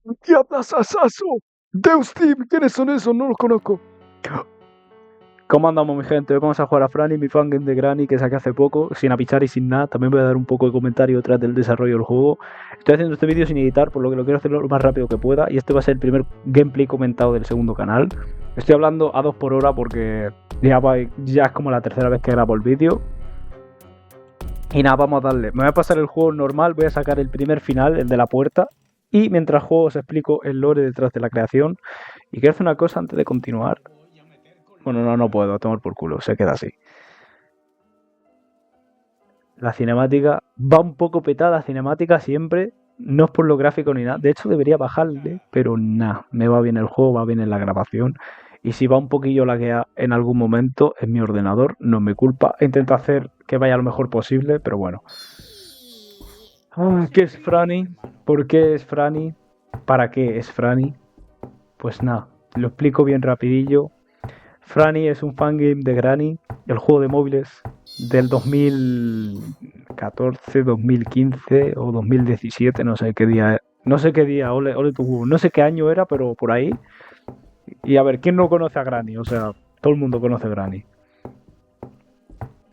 ¡Diablas asazo! ¡Deus Team! ¿Quiénes son esos? No los conozco. ¿Cómo andamos, mi gente? Hoy vamos a jugar a Franny, mi fangame de Granny que saqué hace poco, sin apichar y sin nada. También voy a dar un poco de comentario tras del desarrollo del juego. Estoy haciendo este vídeo sin editar, por lo que lo quiero hacer lo más rápido que pueda. Y este va a ser el primer gameplay comentado del segundo canal. Estoy hablando a 2 por hora porque ya es como la tercera vez que grabo el vídeo. Y nada, vamos a darle. Me voy a pasar el juego normal, voy a sacar el primer final, el de la puerta. Y mientras juego os explico el lore detrás de la creación. Y quiero hacer una cosa antes de continuar. Bueno, no puedo, a tomar por culo, se queda así. La cinemática va un poco petada, la cinemática siempre. No es por lo gráfico ni nada. De hecho, debería bajarle, pero nada. Me va bien el juego, va bien en la grabación. Y si va un poquillo laguea en algún momento, es mi ordenador, no es mi culpa. Intento hacer que vaya lo mejor posible, pero bueno. ¿Qué es Franny? ¿Por qué es Franny? ¿Para qué es Franny? Pues nada, lo explico bien rapidillo. Franny es un fangame de Granny, el juego de móviles del 2014, 2015 o 2017, no sé qué día, ole tu, no sé qué año era, pero por ahí. Y a ver, ¿quién no conoce a Granny? O sea, todo el mundo conoce a Granny.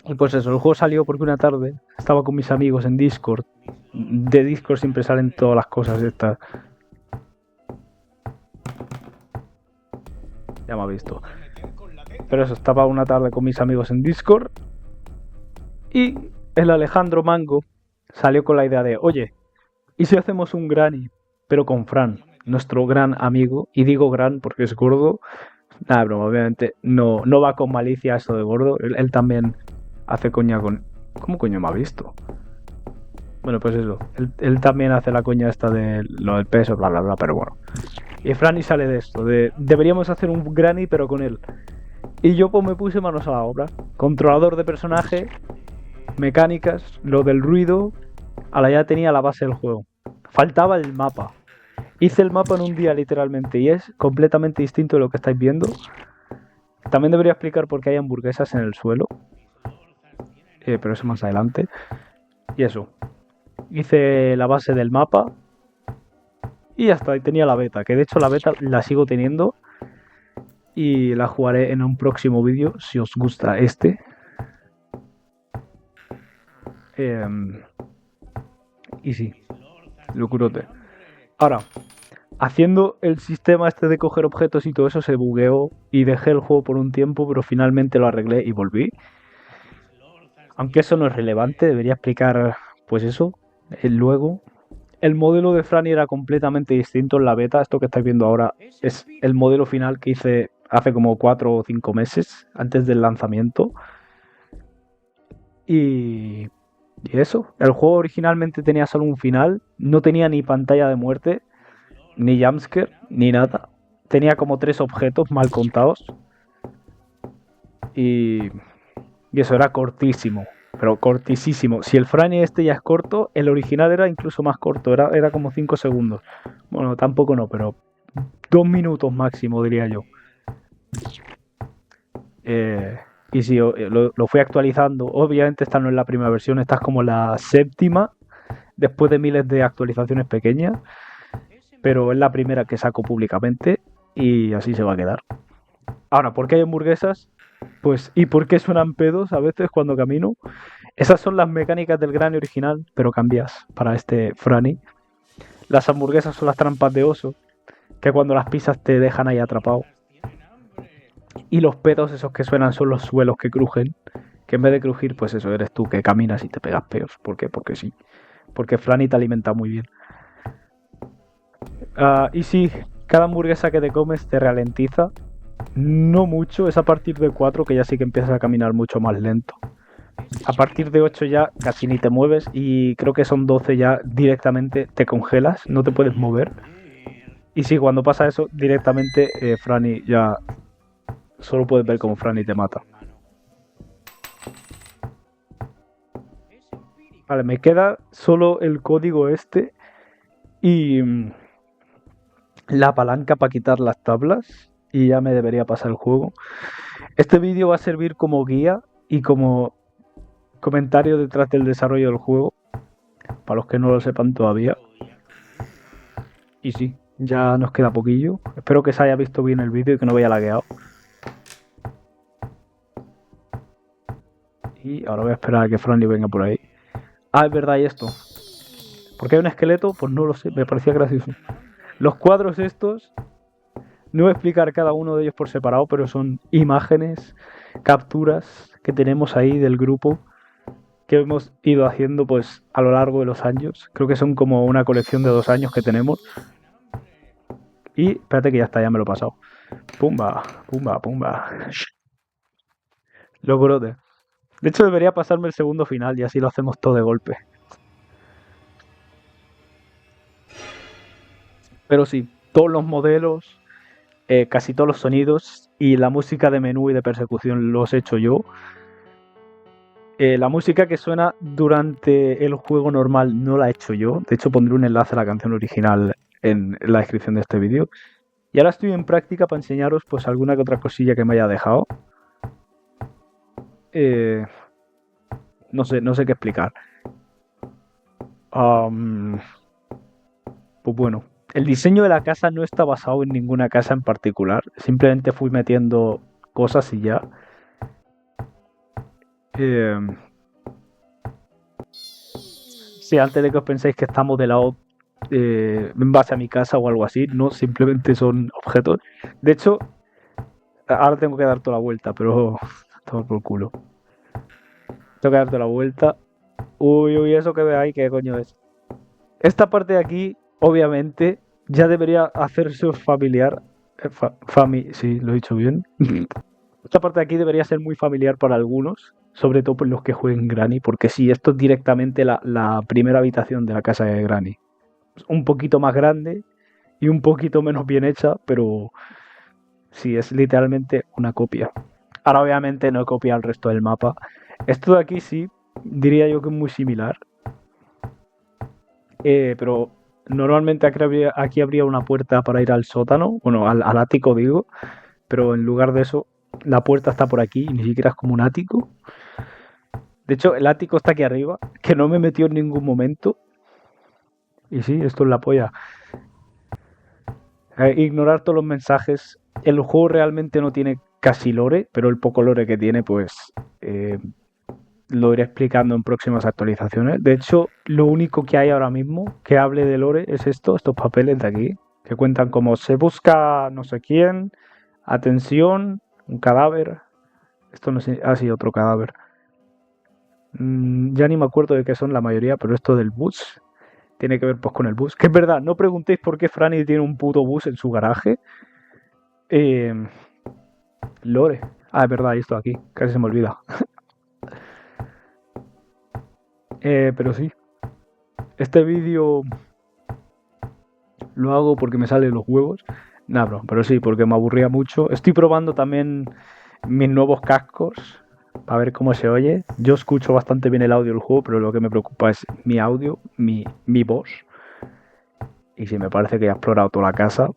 Y pues eso, el juego salió porque una tarde estaba con mis amigos en Discord. De Discord siempre salen todas las cosas estas. Ya me ha visto. Pero eso, estaba una tarde con mis amigos en Discord y el Alejandro Mango salió con la idea de, oye, ¿y si hacemos un Granny, pero con Fran, nuestro gran amigo? Y digo gran porque es gordo. Nada, broma, obviamente no va con malicia esto de gordo. Él también hace coña con... ¿Cómo coño me ha visto? Bueno, pues eso. Él también hace la coña esta de lo del peso, bla, bla, bla, pero bueno. Y Franny sale de esto, de deberíamos hacer un Granny pero con él. Y yo pues me puse manos a la obra. Controlador de personaje, mecánicas, lo del ruido. Ahora ya tenía la base del juego. Faltaba el mapa. Hice el mapa en un día literalmente y es completamente distinto de lo que estáis viendo. También debería explicar por qué hay hamburguesas en el suelo. Pero eso más adelante. Y eso. Hice la base del mapa. Y hasta ahí tenía la beta. Que de hecho la beta la sigo teniendo. Y la jugaré en un próximo vídeo si os gusta este. Y sí, locurote. Ahora, haciendo el sistema este de coger objetos y todo eso se bugueó y dejé el juego por un tiempo, pero finalmente lo arreglé y volví. Aunque eso no es relevante, debería explicar pues eso. Luego, el modelo de Franny era completamente distinto en la beta. Esto que estáis viendo ahora es el modelo final que hice hace como 4 o 5 meses, antes del lanzamiento. Y eso, el juego originalmente tenía solo un final, no tenía ni pantalla de muerte, ni jumpscare, ni nada. Tenía como 3 objetos mal contados. Y eso era cortísimo, pero cortísimo. Si el Franny este ya es corto, el original era incluso más corto, era como 5 segundos. Bueno, tampoco no, pero 2 minutos máximo, diría yo. Y sí, lo fui actualizando. Obviamente esta no es la primera versión, esta es como la séptima, después de miles de actualizaciones pequeñas. Pero es la primera que saco públicamente y así se va a quedar. Ahora, ¿por qué hay hamburguesas? Pues, ¿y por qué suenan pedos a veces cuando camino? Esas son las mecánicas del Granny original, pero cambias para este Franny. Las hamburguesas son las trampas de oso, que cuando las pisas te dejan ahí atrapado. Y los pedos esos que suenan son los suelos que crujen, que en vez de crujir, pues eso, eres tú que caminas y te pegas peos. ¿Por qué? Porque sí. Porque Franny te alimenta muy bien. Y sí, cada hamburguesa que te comes te ralentiza. No mucho, es a partir de 4 que ya sí que empiezas a caminar mucho más lento. A partir de 8 ya casi ni te mueves y creo que son 12 ya directamente te congelas, no te puedes mover. Y sí, cuando pasa eso, directamente Franny ya solo puedes ver como Franny te mata. Vale, me queda solo el código este y la palanca para quitar las tablas y ya me debería pasar el juego. Este vídeo va a servir como guía y como comentario detrás del desarrollo del juego, para los que no lo sepan todavía. Y sí, Ya nos queda poquillo. Espero que se haya visto bien el vídeo y que no vaya lagueado. Y ahora voy a esperar a que Franny venga por ahí. Ah, es verdad, y esto. ¿Por qué hay un esqueleto? Pues no lo sé, me parecía gracioso. Los cuadros estos, no voy a explicar cada uno de ellos por separado, pero son imágenes, capturas que tenemos ahí del grupo que hemos ido haciendo pues a lo largo de los años. Creo que son como una colección de 2 años que tenemos. Y espérate que ya está, ya me lo he pasado. Pumba, pumba, pumba. Logrote. De hecho debería pasarme el segundo final y así lo hacemos todo de golpe. Pero sí, todos los modelos, casi todos los sonidos y la música de menú y de persecución los he hecho yo. La música que suena durante el juego normal no la he hecho yo. De hecho pondré un enlace a la canción original en la descripción de este vídeo. Y ahora estoy en práctica para enseñaros pues alguna que otra cosilla que me haya dejado. No sé qué explicar. Pues bueno, el diseño de la casa no está basado en ninguna casa en particular. Simplemente fui metiendo cosas y ya. Sí, antes de que os penséis que está modelado en base a mi casa o algo así, no, simplemente son objetos. De hecho, ahora tengo que dar toda la vuelta, pero todo por culo. Tengo que dar toda la vuelta. Uy, eso que veáis, ¿qué coño es? Esta parte de aquí, obviamente, ya debería hacerse familiar. Sí, lo he dicho bien. Esta parte de aquí debería ser muy familiar para algunos, sobre todo por los que jueguen Granny, porque sí, esto es directamente la primera habitación de la casa de Granny. Un poquito más grande y un poquito menos bien hecha, pero sí, es literalmente una copia. Ahora obviamente no he copiado el resto del mapa. Esto de aquí sí, diría yo que es muy similar. Pero normalmente aquí habría una puerta para ir al sótano, bueno, al ático digo, pero en lugar de eso, la puerta está por aquí y ni siquiera es como un ático. De hecho, el ático está aquí arriba, que no me metió en ningún momento. Y sí, esto es la polla. Ignorar todos los mensajes. El juego realmente no tiene casi lore, pero el poco lore que tiene, pues lo iré explicando en próximas actualizaciones. De hecho, lo único que hay ahora mismo que hable de lore es estos papeles de aquí, que cuentan como se busca no sé quién, atención, un cadáver. Esto no sé, sí, otro cadáver. Ya ni me acuerdo de qué son la mayoría, pero esto del bus tiene que ver pues con el bus. Que es verdad, no preguntéis por qué Franny tiene un puto bus en su garaje. Lore. Ah, es verdad, esto aquí, casi se me olvida. Pero sí. Este vídeo lo hago porque me salen los huevos. Nah, bro, pero sí, porque me aburría mucho. Estoy probando también mis nuevos cascos para ver cómo se oye. Yo escucho bastante bien el audio del juego, pero lo que me preocupa es mi audio, mi voz. Y si me parece que ya he explorado toda la casa,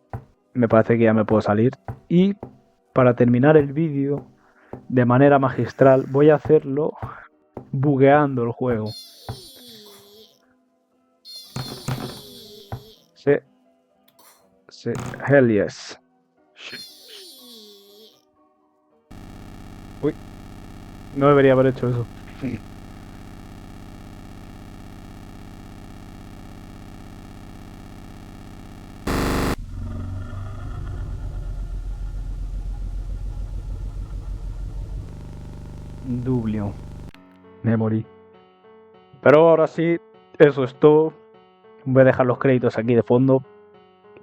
me parece que ya me puedo salir. Y para terminar el vídeo de manera magistral, voy a hacerlo bugueando el juego. Sí, hell yes. Uy, no debería haber hecho eso. Dublio. Me morí. Pero ahora sí, eso es todo. Voy a dejar los créditos aquí de fondo.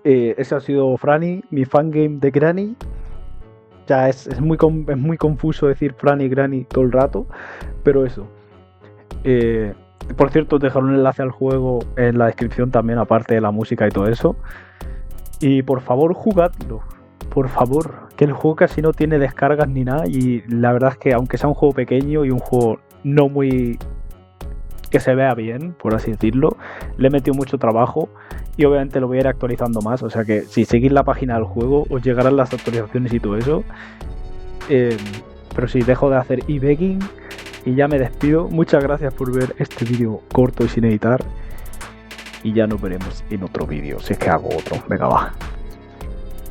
Ese ha sido Franny, mi fangame de Granny. Ya es muy confuso decir Franny y Granny todo el rato, pero eso. Por cierto, os dejaré un enlace al juego en la descripción también, aparte de la música y todo eso. Y por favor, jugadlo. Por favor, que el juego casi no tiene descargas ni nada. Y la verdad es que aunque sea un juego pequeño y un juego no muy... que se vea bien, por así decirlo, le he metido mucho trabajo y obviamente lo voy a ir actualizando más. O sea que si seguís la página del juego os llegarán las actualizaciones y todo eso. Pero sí, dejo de hacer e-begging y ya me despido. Muchas gracias por ver este vídeo corto y sin editar. y ya nos veremos en otro vídeo, si es que hago otro. Venga, va.